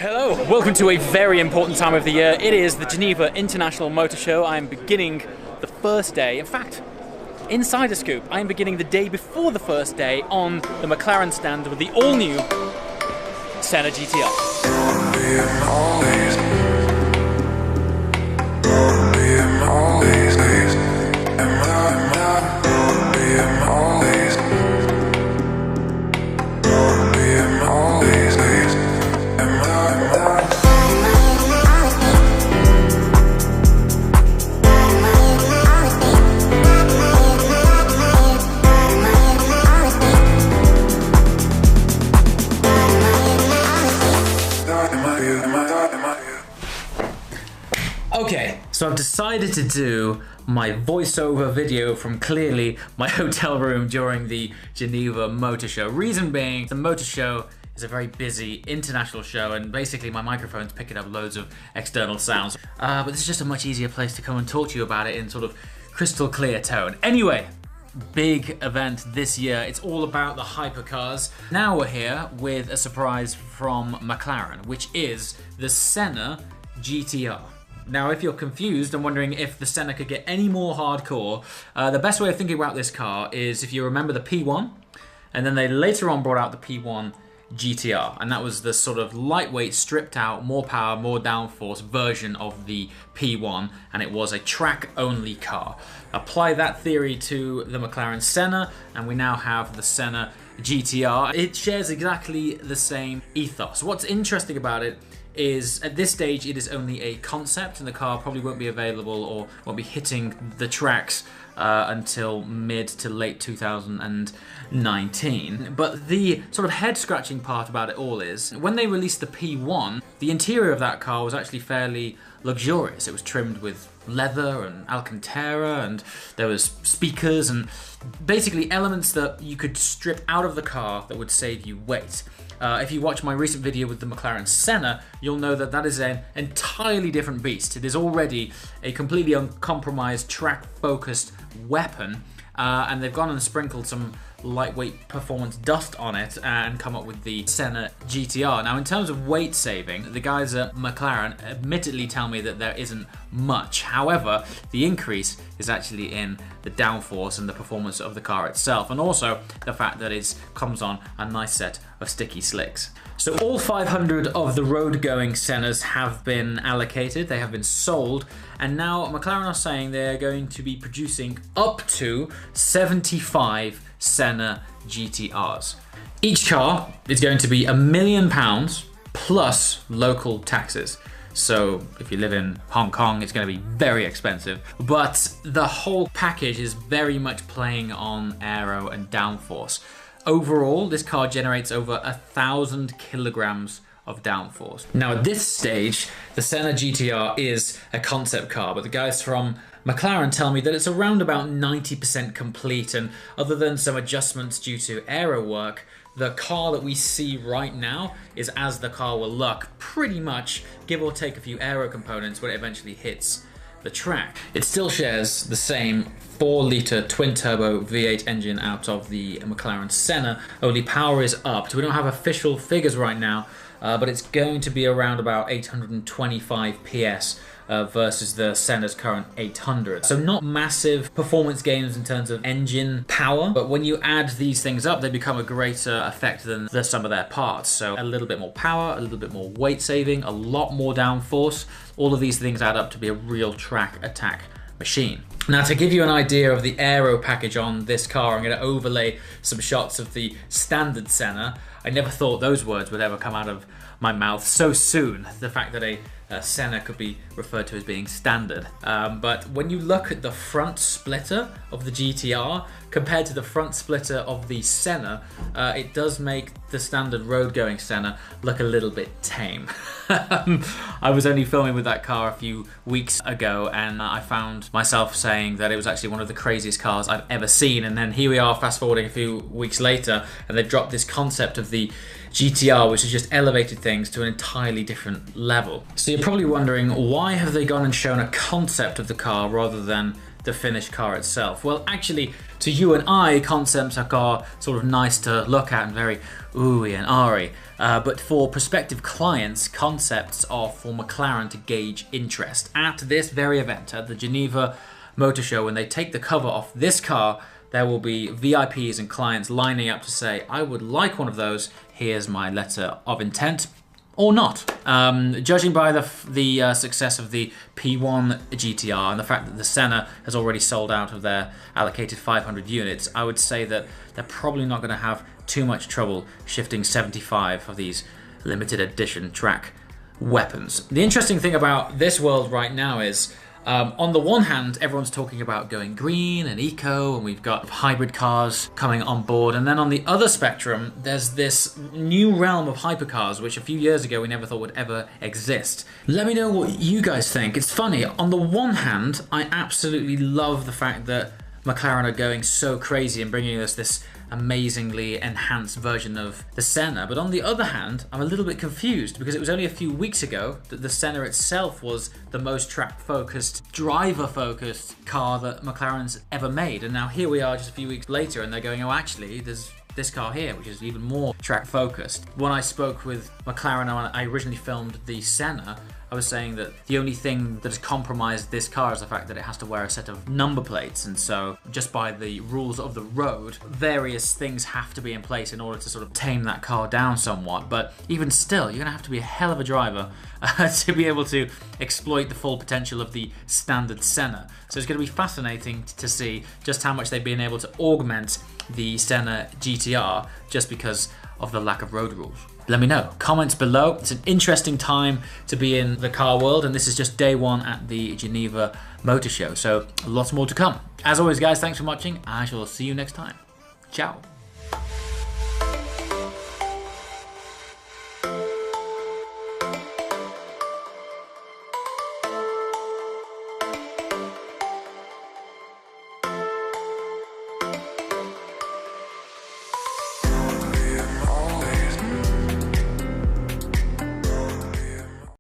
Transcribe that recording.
Hello, welcome to a very important time of the year. It is the Geneva International Motor Show. I am beginning the first day, in fact, Insider Scoop, I am beginning the day before the first day on the McLaren stand with the all-new Senna GTR. Okay, so I've decided to do my voiceover video from clearly my hotel room during the Geneva Motor Show. Reason being, the Motor Show is a very busy international show and basically my microphone's picking up loads of external sounds. But this is just a much easier place to come and talk to you about it in sort of crystal clear tone. Anyway, big event this year. It's all about the hypercars. Now we're here with a surprise from McLaren, which is the Senna GTR. Now, if you're confused and wondering if the Senna could get any more hardcore, the best way of thinking about this car is if you remember the P1, and then they later on brought out the P1 GTR, and that was the sort of lightweight, stripped out, more power, more downforce version of the P1, and it was a track-only car. Apply that theory to the McLaren Senna, and we now have the Senna GTR. It shares exactly the same ethos. What's interesting about it is at this stage it is only a concept and the car probably won't be available or won't be hitting the tracks until mid to late 2019. But the sort of head scratching part about it all is when they released the P1, the interior of that car was actually fairly luxurious. It was trimmed with leather and Alcantara, and there was speakers and basically elements that you could strip out of the car that would save you weight. If you watch my recent video with the McLaren Senna, you'll know that that is an entirely different beast. It is already a completely uncompromised track-focused weapon, and they've gone and sprinkled some lightweight performance dust on it and come up with the Senna GTR. Now, in terms of weight saving, the guys at McLaren admittedly tell me that there isn't much. However, the increase is actually in the downforce and the performance of the car itself, and also the fact that it comes on a nice set of sticky slicks. So all 500 of the road-going Sennas have been allocated, they have been sold, and now McLaren are saying they're going to be producing up to 75 Senna GTRs. Each car is going to be £1 million plus local taxes. So if you live in Hong Kong, it's going to be very expensive. But the whole package is very much playing on aero and downforce. Overall, this car generates over 1,000 kilograms of downforce. Now at this stage, the Senna GTR is a concept car, but the guys from McLaren tell me that it's around about 90% complete, and other than some adjustments due to aero work, the car that we see right now is as the car will look, pretty much, give or take a few aero components when it eventually hits the track. It still shares the same 4-litre twin-turbo V8 engine out of the McLaren Senna, only power is upped. We don't have official figures right now, but it's going to be around about 825 PS versus the Senna's current 800. So not massive performance gains in terms of engine power, but when you add these things up, they become a greater effect than the sum of their parts. So a little bit more power, a little bit more weight saving, a lot more downforce. All of these things add up to be a real track attack machine. Now, to give you an idea of the aero package on this car, I'm going to overlay some shots of the standard Senna. I never thought those words would ever come out of my mouth so soon, the fact that a Senna could be referred to as being standard. But when you look at the front splitter of the GTR compared to the front splitter of the Senna, it does make the standard road-going Senna look a little bit tame. I was only filming with that car a few weeks ago, and I found myself saying that it was actually one of the craziest cars I've ever seen, and then here we are fast forwarding a few weeks later, and they've dropped this concept of the GTR, which has just elevated things to an entirely different level. So you're probably wondering, why have they gone and shown a concept of the car rather than the finished car itself? Well, actually, to To you and I, concepts are sort of nice to look at and very ooey and ahry. But for prospective clients, concepts are for McLaren to gauge interest. At this very event, at the Geneva Motor Show, when they take the cover off this car, there will be VIPs and clients lining up to say, I would like one of those, here's my letter of intent. Or not. Judging by the success of the P1 GTR and the fact that the Senna has already sold out of their allocated 500 units, I would say that they're probably not going to have too much trouble shifting 75 of these limited edition track weapons. The interesting thing about this world right now is, on the one hand, everyone's talking about going green and eco, and we've got hybrid cars coming on board. And then on the other spectrum, there's this new realm of hypercars, which a few years ago we never thought would ever exist. Let me know what you guys think. It's funny, on the one hand, I absolutely love the fact that McLaren are going so crazy and bringing us this amazingly enhanced version of the Senna. But on the other hand, I'm a little bit confused because it was only a few weeks ago that the Senna itself was the most track-focused, driver-focused car that McLaren's ever made. And now here we are just a few weeks later and they're going, oh, actually, there's this car here, which is even more track-focused. When I spoke with McLaren when I originally filmed the Senna, I was saying that the only thing that has compromised this car is the fact that it has to wear a set of number plates, and so just by the rules of the road, various things have to be in place in order to sort of tame that car down somewhat. But even still, you're gonna have to be a hell of a driver to be able to exploit the full potential of the standard Senna. So it's gonna be fascinating to see just how much they've been able to augment the Senna GTR just because of the lack of road rules. Let me know. Comments below. It's an interesting time to be in the car world, and this is just day one at the Geneva Motor Show, so lots more to come. As always, guys, thanks for watching. I shall see you next time. Ciao.